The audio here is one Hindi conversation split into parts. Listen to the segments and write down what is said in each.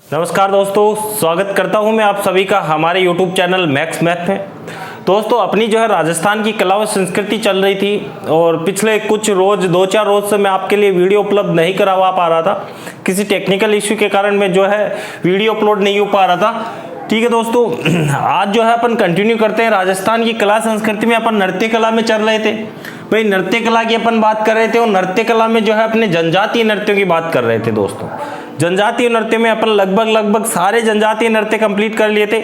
नमस्कार दोस्तों, स्वागत करता हूं मैं आप सभी का हमारे YouTube चैनल मैक्स मैथ में। दोस्तों, अपनी जो है राजस्थान की कला व संस्कृति चल रही थी और पिछले कुछ रोज 2-4 रोज से मैं आपके लिए वीडियो उपलब्ध नहीं करवा पा रहा था। किसी टेक्निकल इश्यू के कारण मैं जो है वीडियो अपलोड नहीं हो पा रहा था। ठीक है दोस्तों, आज जो है अपन कंटिन्यू करते हैं राजस्थान की कला संस्कृति में। अपन नृत्य कला में चल रहे थे भाई, नृत्य कला की अपन बात कर रहे थे और नृत्य कला में जो है अपने जनजातीय नृत्यों की बात कर रहे थे। दोस्तों, जनजातीय नृत्य में अपन लगभग सारे जनजातीय नृत्य कंप्लीट कर लिए थे।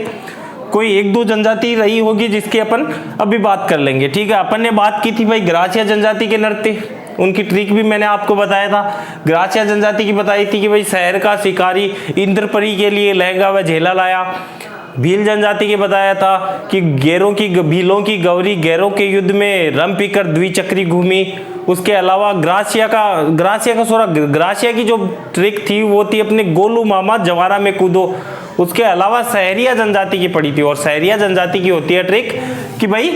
कोई 1-2 जनजाति रही होगी जिसकी अपन अभी बात कर लेंगे। ठीक है, अपन ने बात की थी भाई ग्रासिया जनजाति के नृत्य, उनकी ट्रिक भी मैंने आपको बताया था। ग्रासिया जनजाति की बताई थी कि भाई शहर का शिकारी इंद्रपरी के लिए लहंगा व झेला लाया। भील जनजाति के बताया था कि भीलों की गौरी गैरों के युद्ध में रम पीकर द्विचक्री घूमी। उसके अलावा ग्रासिया की जो ट्रिक थी वो थी अपने गोलू मामा जवारा में कूदो। उसके अलावा सहरिया जनजाति की पड़ी थी और सहरिया जनजाति की होती है ट्रिक कि भाई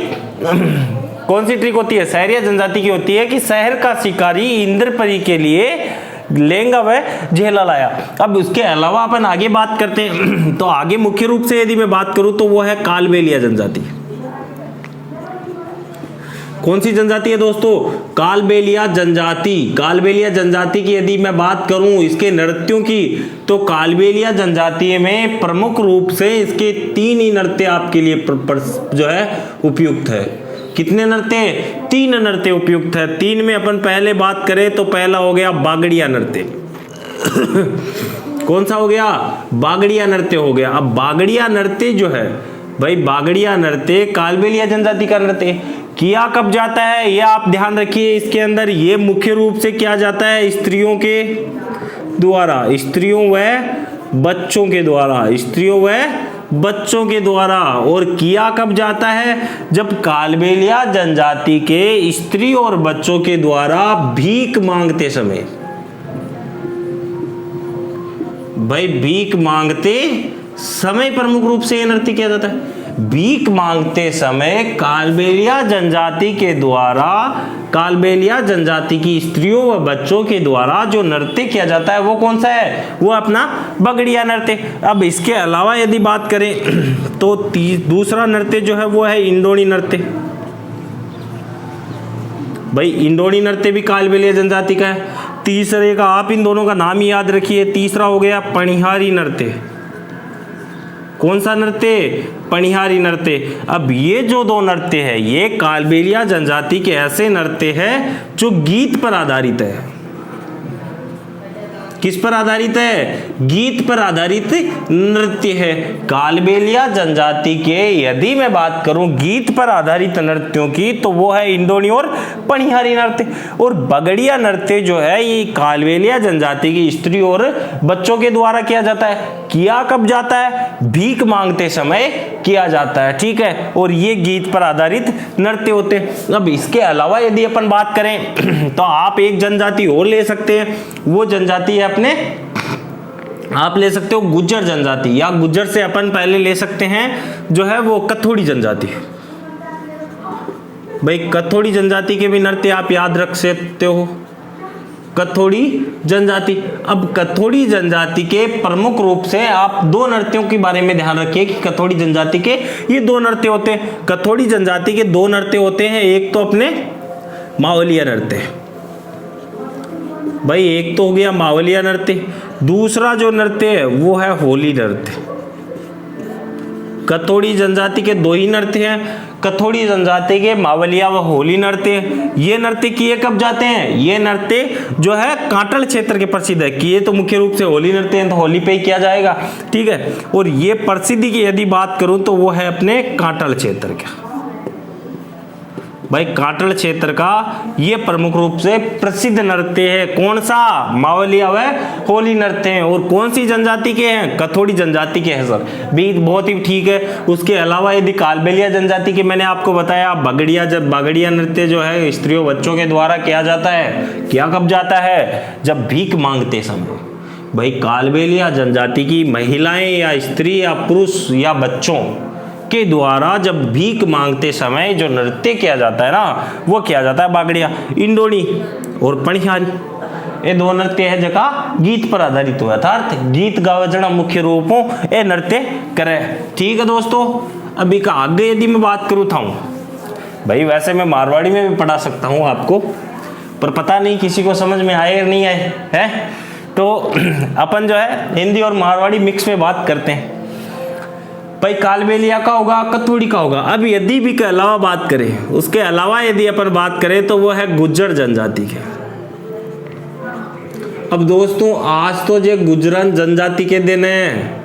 कौन सी ट्रिक होती है? सहरिया जनजाति की होती है कि शहर का शिकारी इंद्रपरी के लिए लहंगा व झेला लाया। अब उसके अलावा अपन आगे बात करते हैं तो आगे मुख्य रूप से यदि मैं बात करूं तो वो है कालबेलिया जनजाति। कौन सी जनजाति है दोस्तों? कालबेलिया जनजाति। कालबेलिया जनजाति की यदि मैं बात करूं इसके नृत्यों की तो कालबेलिया जनजाति में प्रमुख रूप से इसके 3 ही नृत्य आपके लिए जो है उपयुक्त है। कितने नृत्य? 3 नृत्य उपयुक्त है। 3 में अपन पहले बात करें तो पहला हो गया बागड़िया नृत्य। कौन सा हो गया? बागड़िया नृत्य हो गया। अब बागड़िया नृत्य जो है भाई, बागड़िया नृत्य कालबेलिया जनजाति का नृत्य किया कब जाता है ये आप ध्यान रखिए। इसके अंदर ये मुख्य रूप से किया जाता है स्त्रियों के द्वारा, स्त्रियों व बच्चों के द्वारा, स्त्रियों व बच्चों के द्वारा। और किया कब जाता है? जब कालबेलिया जनजाति के स्त्री और बच्चों के द्वारा भीख मांगते समय। भाई भीख मांगते समय प्रमुख रूप से यह नृत्य किया जाता है। भीख मांगते समय कालबेलिया जनजाति के द्वारा, कालबेलिया जनजाति की स्त्रियों व बच्चों के द्वारा जो नृत्य किया जाता है वो कौन सा है? वो अपना बागड़िया नृत्य। अब इसके अलावा यदि बात करें तो दूसरा नृत्य जो है वो है इंडोनी नृत्य। भाई इंडोनी नृत्य भी कालबेलिया जनजाति का है। तीसरे का आप इन दोनों का नाम ही याद रखिए। तीसरा हो गया पनिहारी नृत्य। कौन सा नृत्य? पनिहारी नृत्य। अब ये जो 2 नृत्य है ये कालबेलिया जनजाति के ऐसे नृत्य है जो गीत पर आधारित है। किस पर आधारित है? गीत पर आधारित नृत्य है। कालबेलिया जनजाति के यदि मैं बात करूं गीत पर आधारित नृत्यों की तो वो है इंडोनी और पनिहारी नृत्य। और बागड़िया नृत्य जो है ये कालबेलिया जनजाति की स्त्री और बच्चों के द्वारा किया जाता है। किया कब जाता है? भीख मांगते समय किया जाता है। ठीक है, और ये गीत पर आधारित नृत्य होते हैं। अब इसके अलावा यदि अपन बात करें तो आप एक जनजाति और ले सकते हैं। वो जनजाति है अपने, आप ले सकते हो गुज्जर जनजाति, या गुज्जर से अपन पहले ले सकते हैं जो है वो कथोड़ी जनजाति। भाई कथोड़ी जनजाति के भी नृत्य आप याद रख सकते हो। कथोड़ी जनजाति। अब कथोड़ी जनजाति के प्रमुख रूप से आप 2 नृत्यों के बारे में ध्यान रखिए कि कथोड़ी जनजाति के ये 2 नृत्य होते हैं। कथोड़ी जनजाति के 2 नृत्य होते हैं। एक तो अपने मावलिया नृत्य। भाई एक तो हो गया मावलिया नृत्य, दूसरा जो नृत्य है वो है होली नृत्य। कथोड़ी जनजाति के 2 ही नृत्य हैं। कथोड़ी जनजाति के मावलिया व होली नृत्य। ये नृत्य किए कब जाते हैं? ये नृत्य जो है कांटल क्षेत्र के प्रसिद्ध है। किए तो मुख्य रूप से होली नृत्य है तो होली पे ही किया जाएगा। ठीक है, और ये प्रसिद्धि की यदि बात करूं तो वो है अपने कांटल क्षेत्र का। भाई कांटल क्षेत्र का ये प्रमुख रूप से प्रसिद्ध नृत्य है। कौन सा? मावलिया व होली नृत्य है। और कौन सी जनजाति के हैं? कथोड़ी जनजाति के हैं सर। भी बहुत ही ठीक है। उसके अलावा यदि कालबेलिया जनजाति के मैंने आपको बताया बागड़िया नृत्य जो है स्त्रियों बच्चों के द्वारा किया जाता है। किया कब जाता है? जब भीख मांगते समय। भाई कालबेलिया जनजाति की महिलाएं या स्त्री या पुरुष या बच्चों के द्वारा जब भीख मांगते समय जो नृत्य किया जाता है ना वो किया जाता है बागड़िया, इंडोनी और पनिहारी। ये दो नृत्य है जका गीत पर आधारित हुआ अर्थात गीत गावे जना मुख्य रूपों ये नृत्य करे। ठीक है दोस्तों, अभी का आगे यदि मैं बात करूँ था भाई, वैसे मैं मारवाड़ी में भी पढ़ा सकता हूँ आपको, पर पता नहीं किसी को समझ में आए या नहीं आए है, तो अपन जो है हिंदी और मारवाड़ी मिक्स में बात करते हैं। भाई कालबेलिया का होगा, कतुड़ी का होगा। अब यदि भी के अलावा बात करें, उसके अलावा यदि अपन बात करें तो वो है गुज्जर जनजाति के। अब दोस्तों आज तो जो गुज्जरन जनजाति के दिन है,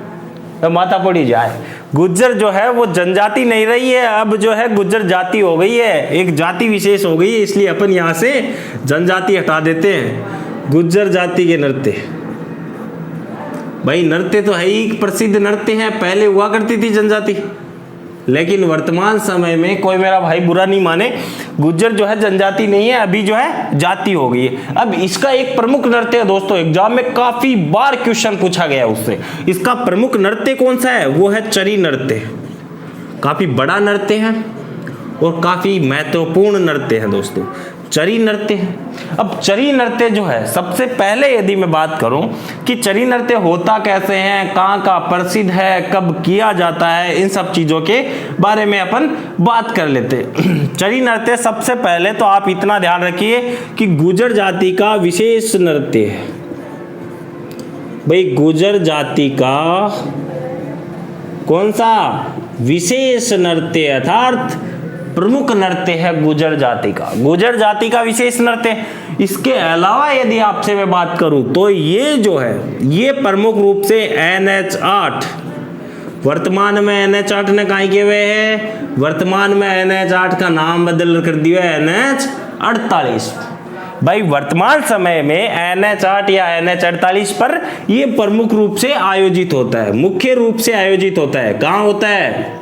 तो माता पड़ी जाए, गुज्जर जो है वो जनजाति नहीं रही है, अब जो है गुज्जर जाति हो गई है, एक जाति विशेष हो गई है, इसलिए अपन यहाँ से जनजाति हटा देते हैं। गुज्जर जाति के नृत्य, भाई नृत्य तो है ही प्रसिद्ध नृत्य है, पहले हुआ करती थी जनजाति, लेकिन वर्तमान समय में कोई मेरा भाई बुरा नहीं माने, गुज्जर जो है जनजाति नहीं है, अभी जो है जाति हो गई है। अब इसका एक प्रमुख नृत्य है दोस्तों, एग्जाम में काफी बार क्वेश्चन पूछा गया उससे, इसका प्रमुख नृत्य कौन सा है, वो है चरी नृत्य। काफी बड़ा नृत्य है और काफी महत्वपूर्ण नृत्य है दोस्तों, चरी नृत्य है। अब चरी नृत्य जो है, सबसे पहले यदि मैं बात करूं कि चरी नृत्य होता कैसे है, कहाँ का प्रसिद्ध है, कब किया जाता है, इन सब चीजों के बारे में अपन बात कर लेते। चरी नृत्य सबसे पहले तो आप इतना ध्यान रखिए कि गुर्जर जाति का विशेष नृत्य है। भाई गुर्जर जाति का कौन सा विशेष नृत्य अर्थात प्रमुख नृत्य है गुर्जर जाति का, गुर्जर जाति का विशेष नृत्य। इसके अलावा यदि आपसे मैं बात करूं तो ये जो है ये प्रमुख रूप से NH8, वर्तमान में NH8 ने कहा किए हुए हैं, वर्तमान में NH8 का नाम बदल कर दिया है NH48। भाई वर्तमान समय में NH8 या NH48 पर ये प्रमुख रूप से आयोजित होता है, मुख्य रूप से आयोजित होता है। कहाँ होता है,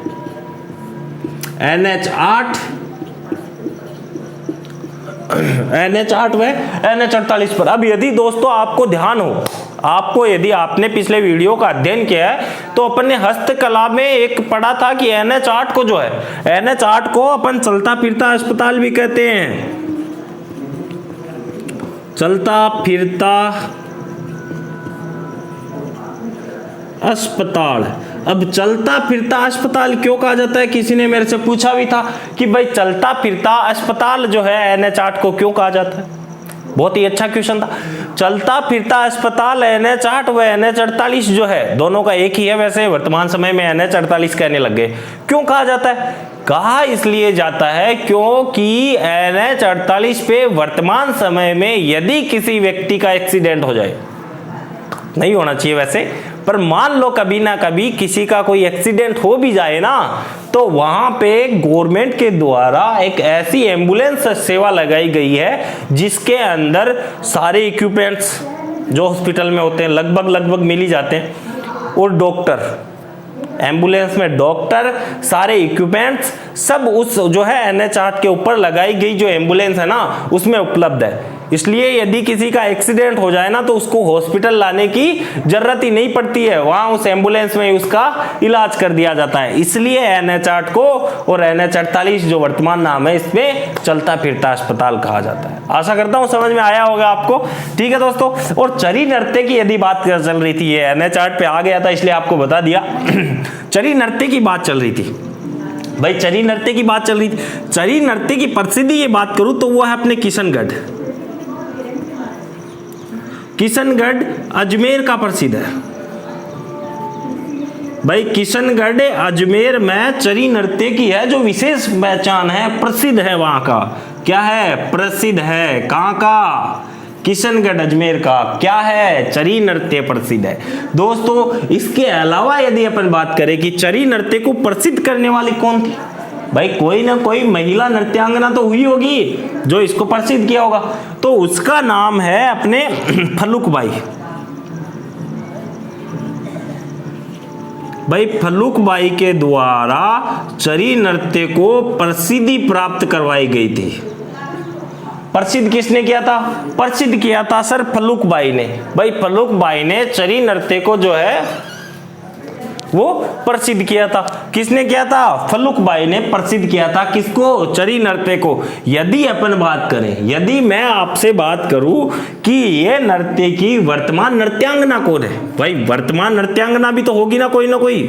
NH8 व NH48 पर। अब यदि दोस्तों आपको ध्यान हो, आपको यदि आपने पिछले वीडियो का अध्ययन किया है तो अपन ने हस्तकला में एक पढ़ा था कि NH8 को जो है, NH8 को अपन चलता फिरता अस्पताल भी कहते हैं, चलता फिरता अस्पताल। अब चलता फिरता अस्पताल क्यों कहा जाता है, किसी ने मेरे से पूछा भी था कि भाई चलता फिरता अस्पताल जो है NH8 को क्यों कहा जाता है। बहुत ही अच्छा क्वेश्चन था। चलता फिरता अस्पताल NH8 व NH48 जो है दोनों का एक ही है, वैसे वर्तमान समय में NH48 कहने लग गए। क्यों कहा जाता है, कहा इसलिए जाता है क्योंकि NH48 पे वर्तमान समय में यदि किसी व्यक्ति का एक्सीडेंट हो जाए, नहीं होना चाहिए वैसे, पर मान लो कभी ना कभी किसी का कोई एक्सीडेंट हो भी जाए ना, तो वहां पे गवर्नमेंट के द्वारा एक ऐसी एम्बुलेंस सेवा लगाई गई है जिसके अंदर सारे इक्विपमेंट्स जो हॉस्पिटल में होते हैं लगभग मिल ही जाते हैं, और डॉक्टर, एम्बुलेंस में डॉक्टर, सारे इक्विपमेंट्स सब उस जो है NH8 के ऊपर लगाई गई जो एम्बुलेंस है ना उसमें उपलब्ध है। इसलिए यदि किसी का एक्सीडेंट हो जाए ना तो उसको हॉस्पिटल लाने की जरूरत ही नहीं पड़ती है, वहां उस एम्बुलेंस में उसका इलाज कर दिया जाता है। इसलिए NH8 को और NH48 जो वर्तमान नाम है इसमें चलता फिरता अस्पताल कहा जाता है। आशा करता हूं समझ में आया होगा आपको। ठीक है दोस्तों, और चरी नृत्य की यदि बात चल रही थी, ये NH8 पे आ गया था इसलिए आपको बता दिया। चरी नृत्य की बात चल रही थी भाई, चरी नृत्य की बात चल रही थी। चरी नृत्य की प्रसिद्धि की बात करूं तो वो है अपने किशनगढ़, किशनगढ़ अजमेर का प्रसिद्ध है। भाई किशनगढ़ अजमेर में चरी नृत्य की है जो विशेष पहचान है, प्रसिद्ध है, वहां का क्या है, प्रसिद्ध है। कहां का, किशनगढ़ अजमेर का क्या है, चरी नृत्य प्रसिद्ध है दोस्तों। इसके अलावा यदि अपन बात करें कि चरी नृत्य को प्रसिद्ध करने वाली कौन थी, भाई कोई ना कोई महिला नृत्यांगना तो हुई होगी जो इसको प्रसिद्ध किया होगा, तो उसका नाम है अपने फल्लुकबाई। भाई फल्लुकबाई के द्वारा चरी नृत्य को प्रसिद्धि प्राप्त करवाई गई थी। प्रसिद्ध किसने किया था, प्रसिद्ध किया था सर फल्लुकबाई ने। भाई फल्लुकबाई ने चरी नृत्य को जो है वो प्रसिद्ध किया था। किसने किया था? फल्लुक बाई ने प्रसिद्ध किया था। किसको? चरी नृत्य को। यदि अपन बात करें, यदि मैं आपसे बात करूं कि ये नृत्य की वर्तमान नृत्यांगना कौन है, भाई वर्तमान नृत्यांगना भी तो होगी ना कोई।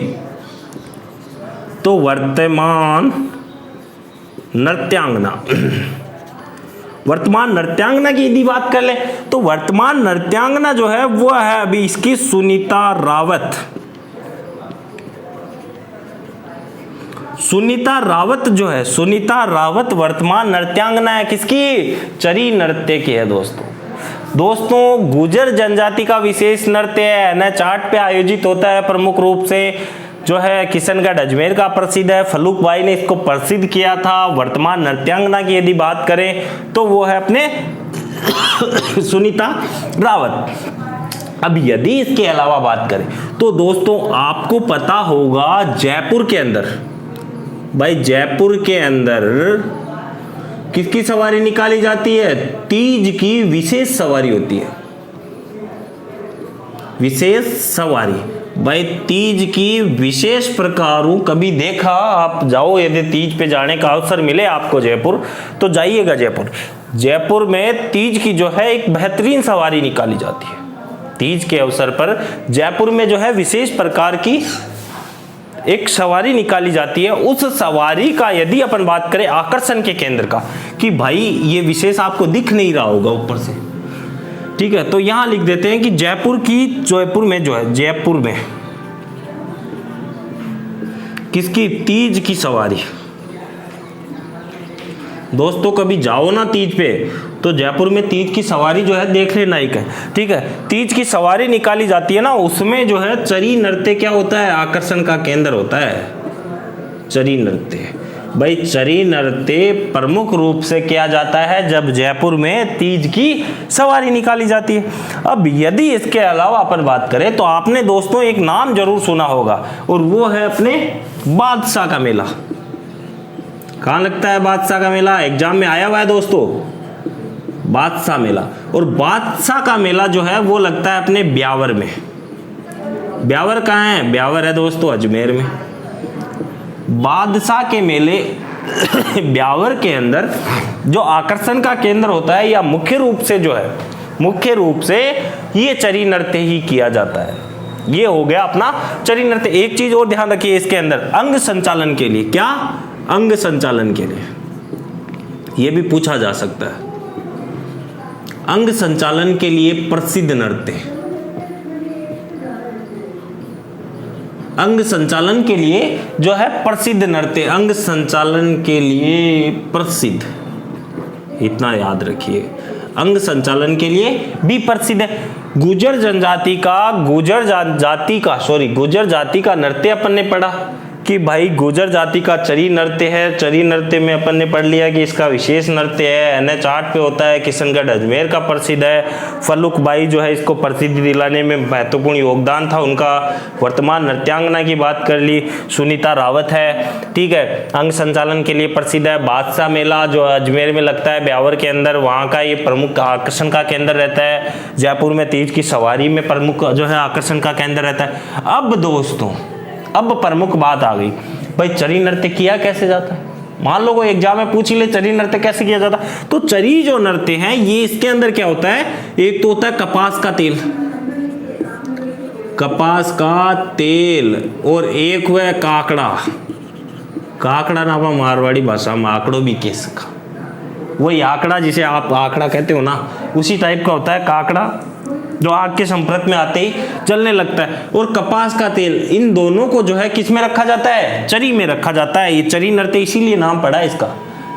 तो वर्तमान नृत्यांगना वर्तमान नृत्यांगना की यदि बात कर ले तो वर्तमान नृत्यांगना जो है वो है अभी इसकी सुनीता रावत। सुनीता रावत जो है, सुनीता रावत वर्तमान नृत्यांगना है। किसकी? चरी नृत्य की है दोस्तों गुर्जर जनजाति का विशेष नृत्य है, NH 8 पे आयोजित होता है। प्रमुख रूप से जो है किशनगढ़ अजमेर का प्रसिद्ध है। फल्लुक बाई ने इसको प्रसिद्ध किया था। वर्तमान नृत्यांगना की यदि बात करें तो वो है अपने सुनीता रावत। अब यदि इसके अलावा बात करें तो दोस्तों आपको पता होगा जयपुर के अंदर, भाई जयपुर के अंदर किसकी सवारी निकाली जाती है? तीज की विशेष सवारी होती है। विशेष सवारी, भाई तीज की विशेष प्रकारों कभी देखा? आप जाओ, यदि तीज पे जाने का अवसर मिले आपको जयपुर तो जाइएगा जयपुर। जयपुर में तीज की जो है एक बेहतरीन सवारी निकाली जाती है। तीज के अवसर पर जयपुर में जो है विशेष प्रकार की एक सवारी निकाली जाती है। उस सवारी का यदि अपन बात करें आकर्षण के केंद्र का, कि भाई ये विशेष आपको दिख नहीं रहा होगा ऊपर से, ठीक है, तो यहां लिख देते हैं कि जयपुर में जो है जयपुर में किसकी? तीज की सवारी। दोस्तों कभी जाओ ना तीज पे तो जयपुर में तीज की सवारी जो है देख लेना एक है, ठीक है। तीज की सवारी निकाली जाती है ना, उसमें जो है चरी नृत्य क्या होता है? आकर्षण का केंद्र होता है चरी नृत्य। भाई चरी नृत्य प्रमुख रूप से किया जाता है जब जयपुर में तीज की सवारी निकाली जाती है। अब यदि इसके अलावा अपन बात करें तो आपने दोस्तों एक नाम जरूर सुना होगा और वो है अपने बादशाह का मेला। कहाँ लगता है बादशाह का मेला? एग्जाम में आया हुआ है दोस्तों, बादशाह मेला। और बादशाह का मेला जो है वो लगता है अपने ब्यावर में। ब्यावर कहाँ है? ब्यावर है दोस्तों अजमेर में। बादशाह के मेले ब्यावर के अंदर जो आकर्षण का केंद्र होता है या मुख्य रूप से ये चरी नृत्य ही किया जाता है। ये हो गया अपना चरी नृत्य। एक चीज और ध्यान रखिए इसके अंदर, अंग संचालन के लिए। क्या? अंग संचालन के लिए ये भी पूछा जा सकता है। अंग संचालन के लिए प्रसिद्ध नृत्य, अंग संचालन के लिए जो है प्रसिद्ध नृत्य, अंग संचालन के लिए प्रसिद्ध, इतना याद रखिए, अंग संचालन के लिए भी प्रसिद्ध है। गुर्जर जाति का नृत्य अपन ने पढ़ा कि भाई गुर्जर जाति का चरी नृत्य है। चरी नृत्य में अपन ने पढ़ लिया कि इसका विशेष नृत्य है, NH 8 पे होता है, किशनगढ़ अजमेर का प्रसिद्ध है। फल्लुक बाई जो है इसको प्रसिद्धि दिलाने में महत्वपूर्ण योगदान था उनका। वर्तमान नृत्यांगना की बात कर ली, सुनीता रावत है, ठीक है, अंग संचालन के लिए प्रसिद्ध है। बादशाह मेला जो अजमेर में लगता है ब्यावर के अंदर, वहाँ का ये प्रमुख आकर्षण का केंद्र रहता है। जयपुर में तीज की सवारी में प्रमुख जो है आकर्षण का केंद्र रहता है। अब दोस्तों अब प्रमुख बात आ गई, भाई चरी नृत्य किया कैसे जाता है? मान लो कोई एग्जाम में पूछ ही ले चरी नृत्य कैसे किया जाता है, तो चरी जो नृत्य है ये इसके अंदर क्या होता है? एक तो होता है कपास का तेल और एक हुआ काकड़ा ना मारवाड़ी भाषा में आंकड़ों भी कह सका, वही आंकड़ा जिसे आप आंकड़ा कहते हो ना, उसी टाइप का होता है काकड़ा जो आग के संपर्क में आते ही जलने लगता है। और कपास का तेल, इन दोनों को जो है किस में रखा जाता है? चरी में रखा जाता है। ये चरी नृत्य इसीलिए नाम पड़ा है इसका,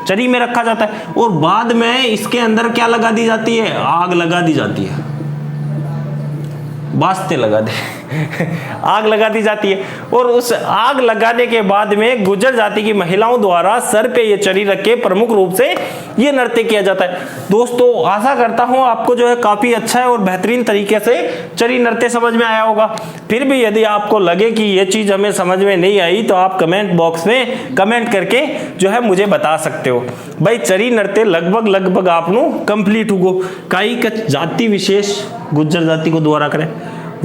चरी में रखा जाता है। और बाद में इसके अंदर क्या लगा दी जाती है? आग लगा दी जाती है, वास्ते लगा दे आग लगा दी जाती है। और उस आग लगाने के बाद में गुर्जर जाति की महिलाओं द्वारा सर पे ये चरी रख के प्रमुख रूप से ये नृत्य किया जाता है। दोस्तों आशा करता हूं आपको जो है काफी अच्छा है और बेहतरीन तरीके से चरी नृत्य समझ में आया होगा। फिर भी यदि आपको लगे कि ये चीज हमें समझ में नहीं आई तो आप कमेंट बॉक्स में कमेंट करके जो है मुझे बता सकते हो। भाई चरी नृत्य लगभग आपनो कंप्लीट हुगो। काई का जाति विशेष गुर्जर जाति को द्वारा करें,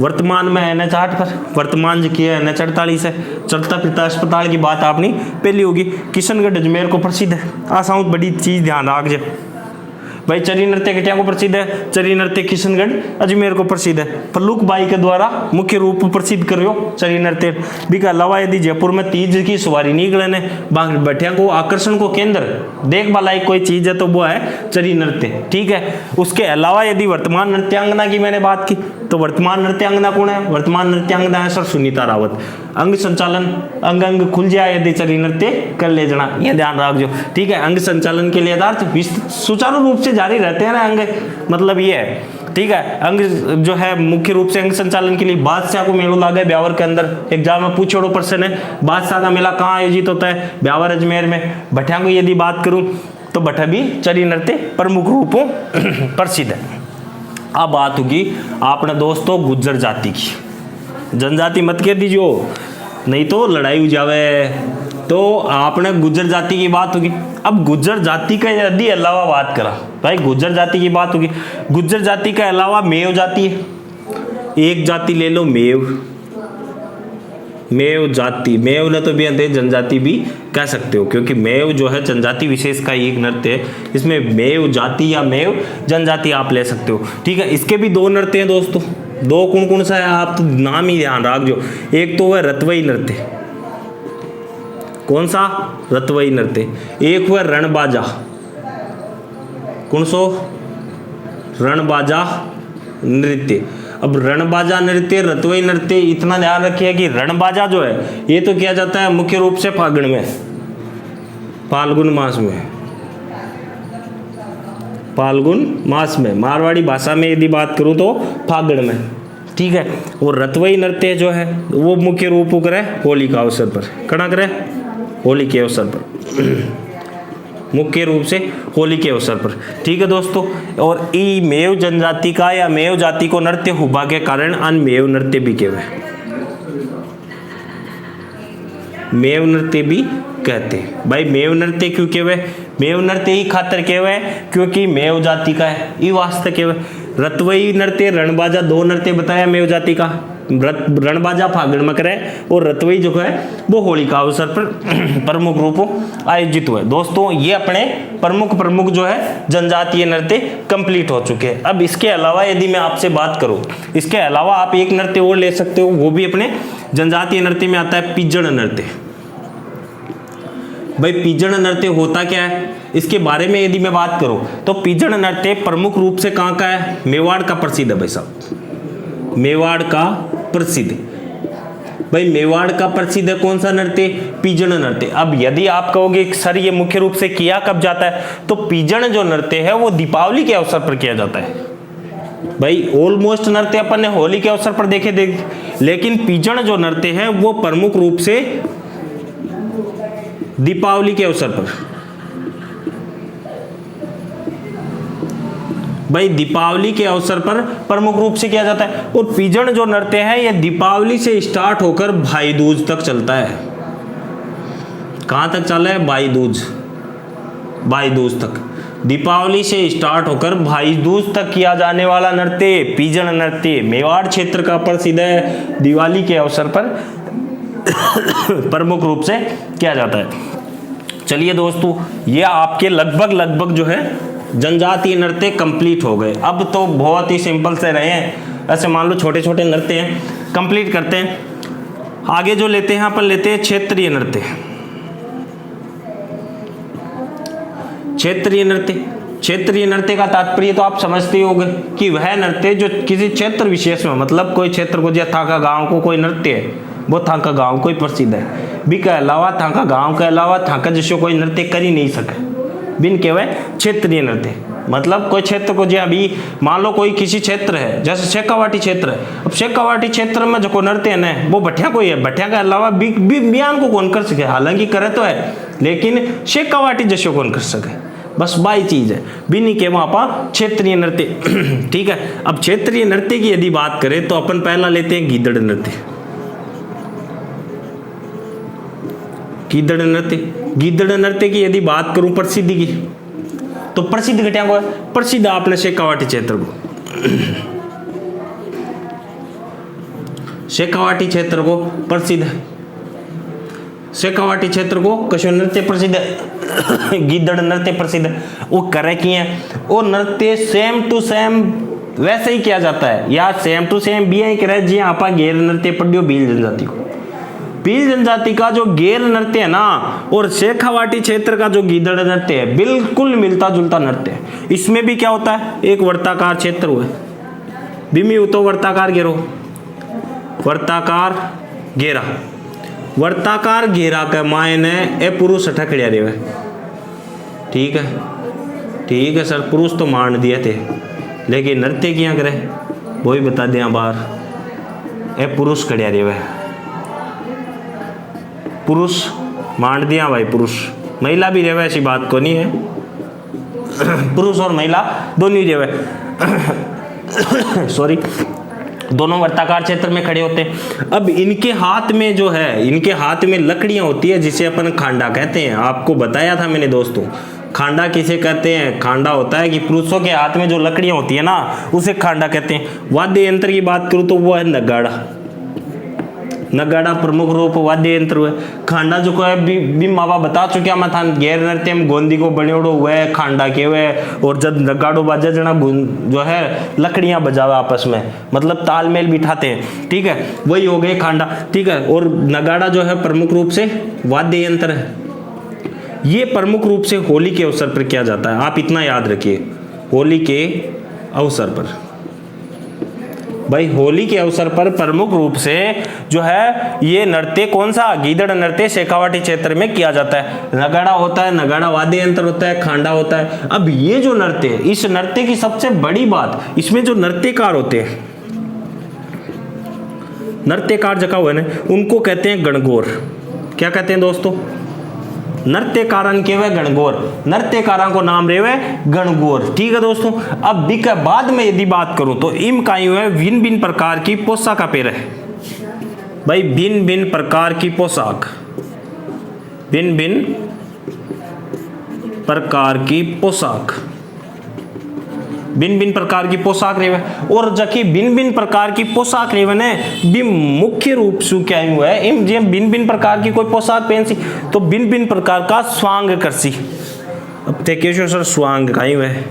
वर्तमान में NH8 पर, वर्तमान जो किया NH48 है। चलता फिरता अस्पताल की बात आपने पहली होगी। किशनगढ़ अजमेर को प्रसिद्ध है। आसाम बड़ी चीज ध्यान रख जाए भाई, चरी नृत्य कटिया को प्रसिद्ध है, चरी नृत्य किशनगढ़ अजमेर को प्रसिद्ध है। फल्लुक बाई के द्वारा मुख्य रूप प्रसिद्ध करो चरी नृत्य। भी अलावा यदि जयपुर में तीज की सवारी निकले ने बैठिया को आकर्षण को केंद्र देख वाला कोई चीज है तो वो है चरी नृत्य, ठीक है। उसके अलावा यदि वर्तमान नृत्यांगना की मैंने बात की तो वर्तमान नृत्यांगना कौन है? वर्तमान नृत्यांगना है सर सुनीता रावत। अंग संचालन अंग अंग खुल जाए यदि चरी नृत्य कर ले जाना, यह ध्यान रखो, ठीक है। अंग संचालन के लिए सुचारू रूप से जारी रहते हैं ना अंग, मतलब ये है, ठीक है। अंग जो है मुख्य रूप से अंग संचालन के लिए बादशाह को मेलो लागे ब्यावर के अंदर। एग्जाम में पूछो प्रश्न है, बादशाह का मेला कहाँ आयोजित होता है? ब्यावर अजमेर में। भट्टिया की यदि बात करूं तो भट्टा भी चरी नृत्य प्रमुख रूपों प्रसिद्ध है। अब बात होगी आपने दोस्तों गुज्जर जाति की। जनजाति मत कह दीजिए नहीं तो लड़ाई हो जावे। तो आपने गुज्जर जाति की बात होगी। अब गुज्जर जाति का यदि अलावा बात करा भाई, गुज्जर जाति की बात होगी। गुज्जर जाति के अलावा मेव जाति है, एक जाति ले लो मेव, मेव जाति। मेव ने तो भी जनजाति भी कह सकते हो, क्योंकि मेव जो है जनजाति विशेष का एक नृत्य है। इसमें मेव जाति या मेव जनजाति आप ले सकते हो, ठीक है। इसके भी दो नृत्य हैं दोस्तों। दो कौन कौन सा है आप तो नाम ही ध्यान रखो। एक तो है रतवई नृत्य, कौन सा? रतवई नृत्य। एक हुआ रणबाजा, कौन सो? रणबाजा नृत्य। अब रणबाजा नृत्य रतवई नृत्य इतना ध्यान रखिए कि रणबाजा जो है ये तो किया जाता है मुख्य रूप से फागुन में, फाल्गुन मास में, फाल्गुन मास में। मारवाड़ी भाषा में यदि बात करूं तो फागुन में, ठीक है। वो रतवई नृत्य जो है वो मुख्य रूप करे होली का अवसर पर, कड़ा करे होली के अवसर पर, मुख्य रूप से होली के अवसर पर, ठीक है दोस्तों। और ई मेव जनजाति का या मेव जाति को नृत्य हुबा के कारण अनमेव नृत्य भी कहवे, मेव नृत्य भी कहते हैं। भाई मेव नृत्य क्यों कहवे? मेव नृत्य ही खातर कहवे क्योंकि मेव जाति का है, ई वास्ते कहवे। रतवई नृत्य रणबाजा दो नृत्य बताया मेव जाति का। रणबाजा फागुन में करे और रतवई जो है वो होली का अवसर पर प्रमुख रूप आयोजित हुए। दोस्तों ये अपने प्रमुख जो है जनजातीय नृत्य कंप्लीट हो चुके हैं। अब इसके अलावा यदि मैं आपसे बात करूं, इसके अलावा आप एक नृत्य और ले सकते हो, वो भी अपने जनजातीय नृत्य में आता है पिजड़ नृत्य। भाई पिजड़ नृत्य होता क्या है, इसके बारे में यदि मैं बात करूं तो पिजड़ नृत्य प्रमुख रूप से कहाँ का है? मेवाड़ का प्रसिद्ध है भाई साहब, मेवाड़ का प्रसिद्ध। भाई मेवाड़ का प्रसिद्ध है कौन सा नृत्य? पिजड़ नृत्य। अब यदि आप कहोगे सर ये मुख्य रूप से किया कब जाता है, तो पिजड़ जो नृत्य है वो दीपावली के अवसर पर किया जाता है। भाई ऑलमोस्ट नृत्य अपन ने होली के अवसर पर देखे, लेकिन पिजड़ जो नृत्य है वो प्रमुख रूप से दीपावली के अवसर पर। भाई दीपावली के अवसर पर प्रमुख रूप से किया जाता है। और पिजड़ जो नृत्य है ये दीपावली से स्टार्ट होकर भाई दूज तक चलता है। कहां तक चला है? भाई दूज तक। दीपावली से स्टार्ट होकर भाई दूज तक किया जाने वाला नृत्य पिजड़ नृत्य मेवाड़ क्षेत्र का प्रसिद्ध है। दिवाली के अवसर पर प्रमुख रूप से किया जाता है। चलिए दोस्तों ये आपके लगभग जो है जनजातीय नृत्य कंप्लीट हो गए। अब तो बहुत ही सिंपल से रहे हैं, ऐसे मान लो छोटे छोटे नृत्य हैं, कंप्लीट करते हैं। आगे जो लेते हैं अपन लेते हैं क्षेत्रीय नृत्य। क्षेत्रीय नृत्य का तात्पर्य तो आप समझते होंगे कि वह नृत्य जो किसी क्षेत्र विशेष में, मतलब कोई क्षेत्र को, जैसे थाका गांव को कोई नृत्य है वो थाका गांव को ही प्रसिद्ध है। भी के अलावा थाका गांव के अलावा थाका जिसको कोई नृत्य कर ही नहीं सके, बिन केवल क्षेत्रीय नृत्य। मतलब कोई क्षेत्र को, जो अभी मान लो कोई किसी क्षेत्र है जैसे शेखावाटी क्षेत्र है, अब शेखावाटी क्षेत्र में जो नृत्य है ना वो भट्टिया को ही है। भट्टिया के अलावा बियान को कौन कर सके, हालांकि करे तो है लेकिन शेखावाटी जैसे कौन कर सके, बस बाई चीज है बिनी के वहां पर क्षेत्रीय नृत्य। ठीक है, अब क्षेत्रीय नृत्य की यदि बात करें तो अपन पहला लेते हैं गीदड़ नृत्य। गीदड़ नृत्य की यदि बात करूं प्रसिद्धि की, तो प्रसिद्ध घटिया को है, प्रसिद्ध आपने शेखावाटी क्षेत्र को। शेखावाटी क्षेत्र को प्रसिद्ध है, शेखावाटी क्षेत्र को कशो नृत्य प्रसिद्ध है, गीदड़ नृत्य प्रसिद्ध है। वो करे की है, वो नृत्य सेम टू सेम वैसे ही किया जाता है, या सेम टू सेम भी है करे जी आप गैर नृत्य पढ़ियो भील जनजाति को। भील जनजाति का जो गैर नृत्य है ना और शेखावाटी क्षेत्र का जो गीदड़ नृत्य है बिल्कुल मिलता जुलता नृत्य है। इसमें भी क्या होता है, एक वर्ताकार क्षेत्र हुआ बिमी तो वर्ताकार घेरो, वर्ताकार घेरा, वर्ताकार घेरा के मायने ए पुरुष अठा खड़िया रेवे। ठीक है सर, पुरुष तो मान दिए थे लेकिन नृत्य किया करे वो ही बता दिया बाहर। ए पुरुष खड़िया रेवे, पुरुष मान दिया भाई, पुरुष महिला भी रेवे ऐसी बात को नहीं है, पुरुष और महिला दोनों ही रेवे सॉरी, दोनों वर्ताकार क्षेत्र में खड़े होते हैं। अब इनके हाथ में जो है, इनके हाथ में लकड़ियां होती है जिसे अपन खांडा कहते हैं। आपको बताया था मैंने दोस्तों, खांडा किसे कहते हैं। खांडा होता है कि पुरुषों के हाथ में जो लकड़ियां होती है ना उसे खांडा कहते हैं। वाद्य यंत्र की बात करूं तो वो है नगाड़ा। नगाड़ा प्रमुख रूप वाद्य यंत्र है। खांडा जो को है भी मावा बता चुका मैं था, गैर नृत्य में गोंदी को बनेड़ो हुआ है खांडा के हुए, और जब नगाड़ो बाजा जना जो है लकड़ियां बजावे आपस में, मतलब तालमेल बिठाते हैं। ठीक है, वही हो गए खांडा। ठीक है, और नगाड़ा जो है प्रमुख रूप से वाद्य यंत्र है। ये प्रमुख रूप से होली के अवसर पर किया जाता है। आप इतना याद रखिए, होली के अवसर पर भाई, होली के अवसर पर प्रमुख रूप से जो है ये नृत्य कौन सा, गीदड़ नृत्य शेखावाटी क्षेत्र में किया जाता है। नगाड़ा होता है, नगाड़ा वाद्य यंत्र होता है, खांडा होता है। अब ये जो नृत्य है, इस नृत्य की सबसे बड़ी बात, इसमें जो नृत्यकार होते हैं, नृत्यकार जगह हुए ना, उनको कहते हैं गणगौर। क्या कहते हैं दोस्तों, नृत्यकारन के वे गणगौर, नृत्यकारों को नाम रेवे गणगौर। ठीक है दोस्तों, अब बिका बाद में यदि बात करूं तो इम काई हुए भिन्न भिन्न प्रकार की पोशाक पेर है भाई, भिन्न भिन्न प्रकार की पोशाक, भिन्न भिन्न प्रकार की पोशाक, भिन्न भिन्न प्रकार की पोशाक रेवे। और जबकि भिन्न भिन्न प्रकार की पोशाक रेवे ने भी मुख्य रूप से क्या हुआ है, इन जे भिन्न भिन्न प्रकार की कोई पोशाक पहन सी तो भिन्न भिन्न प्रकार का स्वांग कर सी। अब थे केशव सर स्वांग कहीं वह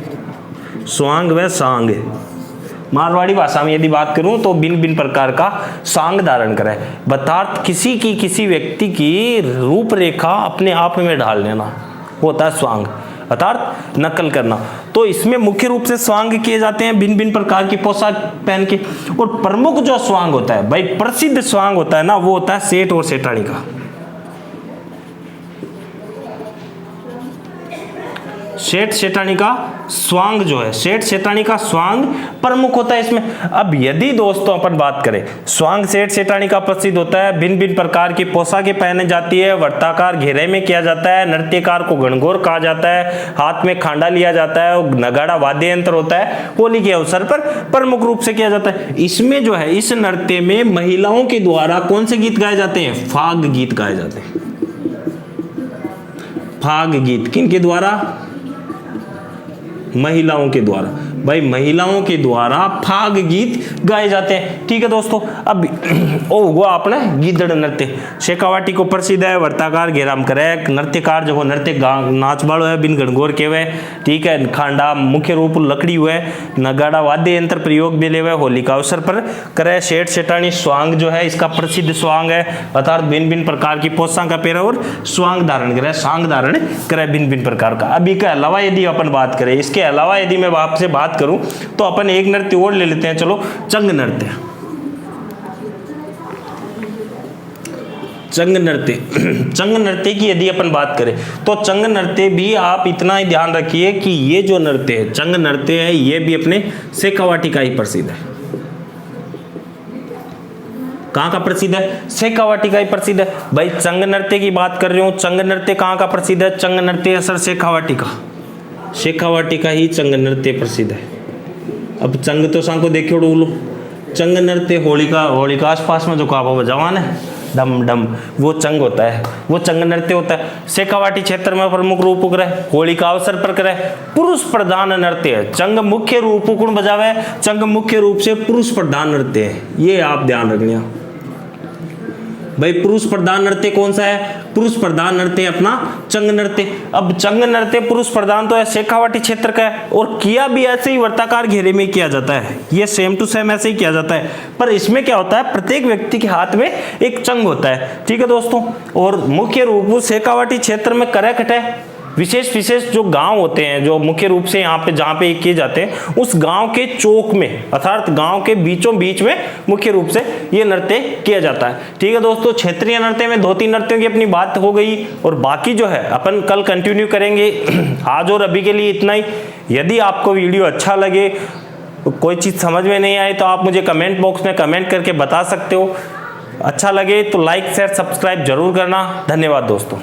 स्वांग वह सांग, मारवाड़ी भाषा में यदि बात करूं तो भिन्न भिन्न प्रकार का सांग धारण करे, बतार्थ किसी व्यक्ति की रूपरेखा अपने आप में ढाल लेना होता है स्वांग, अर्थात नकल करना। तो इसमें मुख्य रूप से स्वांग किए जाते हैं भिन्न भिन्न प्रकार की पोशाक पहन के। और प्रमुख जो स्वांग होता है भाई, प्रसिद्ध स्वांग होता है ना, वो होता है सेठ और सेठानी का। सेठ सेठानी का स्वांग जो है, सेठ सेठानी का स्वांग प्रमुख होता है इसमें। अब यदि दोस्तों अपन बात करें, स्वांग सेठ सेठानी का प्रसिद्ध होता है, भिन्न भिन्न प्रकार की पोशाकें पहने जाती है, वर्ताकार घेरे में किया जाता है, नृत्यकार को गणगौर कहा जाता है, हाथ में खांडा लिया जाता है, नगाड़ा वाद्य यंत्र होता है, होली के अवसर पर प्रमुख रूप से किया जाता है। इसमें जो है, इस नृत्य में महिलाओं के द्वारा कौन से गीत गाए जाते हैं, फाग गीत गाए जाते हैं। फाग गीत किनके द्वारा, महिलाओं के द्वारा। भाई महिलाओं के द्वारा फाग गीत गाए जाते हैं। ठीक है दोस्तों, अब ओ वो आपने गीदड़ नृत्य शेखावाटी को प्रसिद्ध है, वर्ताकार घेराम करे, नृत्यकार जो नृत्य नाच बाड़ो है बिन गणगौर के वे। ठीक है, खांडा मुख्य रूप लकड़ी हुए, नगाड़ा वाद्य यंत्र प्रयोग भी ले हुए, होली का अवसर पर करे। सेठ सेठानी स्वांग जो है इसका प्रसिद्ध स्वांग है, अर्थात भिन्न भिन्न प्रकार की पोशाक का पहरा और स्वांग धारण करे, सांग धारण करे भिन्न भिन्न प्रकार का। अब इसके अलावा यदि अपन बात करें, इसके अलावा यदि मैं आपसे बात करूं तो अपन एक नृत्य और ले लेते हैं, चलो चंग नृत्य। चंग नृत्य चंग नृत्य की यदि अपन बात करें तो चंग नृत्य भी आप इतना ही ध्यान रखिए कि ये जो नृत्य है चंग नृत्य है, ये भी अपने शेखावाटी का ही प्रसिद्ध है। कहाँ का प्रसिद्ध है, शेखावाटी का ही प्रसिद्ध है। भाई चंग नृत्य की बात कर रही हूं, चंग नृत्य कहाँ का प्रसिद्ध है, चंग नृत्य है सर शेखावाटी का, शेखावाटी का ही चंग नृत्य प्रसिद्ध है। अब चंग तो सांको देखियो डूलो, चंग नृत्य होली का आसपास में जो काबा बजावान है डम डम, वो चंग होता है, वो चंग नृत्य होता है। शेखावाटी क्षेत्र में प्रमुख रूप करे, होली का अवसर पर करे, पुरुष प्रधान नृत्य है। चंग मुख्य रूप कौन बजावे, चंग मुख्य रूप से पुरुष प्रधान नृत्य है, ये आप ध्यान रखना। भाई पुरुष प्रधान नृत्य कौन सा है? पुरुष प्रधान नृत्य अपना चंग नृत्य। अब चंग नृत्य पुरुष प्रधान तो है, शेखावाटी क्षेत्र का है, और किया भी ऐसे ही वर्ताकार घेरे में किया जाता है, ये सेम टू सेम ऐसे ही किया जाता है। पर इसमें क्या होता है, प्रत्येक व्यक्ति के हाथ में एक चंग होता है, ठीक है दोस्तों। और मुख्य रूप शेखावाटी क्षेत्र में करकट है। विशेष जो गांव होते हैं, जो मुख्य रूप से यहाँ पे जहाँ पे किए जाते हैं, उस गांव के चौक में अर्थात गांव के बीचों बीच में मुख्य रूप से ये नृत्य किया जाता है, ठीक है दोस्तों। क्षेत्रीय नृत्य में 2-3 नृत्यों की अपनी बात हो गई, और बाकी जो है अपन कल कंटिन्यू करेंगे। आज और अभी के लिए इतना ही। यदि आपको वीडियो अच्छा लगे, कोई चीज़ समझ में नहीं आए, तो आप मुझे कमेंट बॉक्स में कमेंट करके बता सकते हो। अच्छा लगे तो लाइक शेयर सब्सक्राइब जरूर करना। धन्यवाद दोस्तों।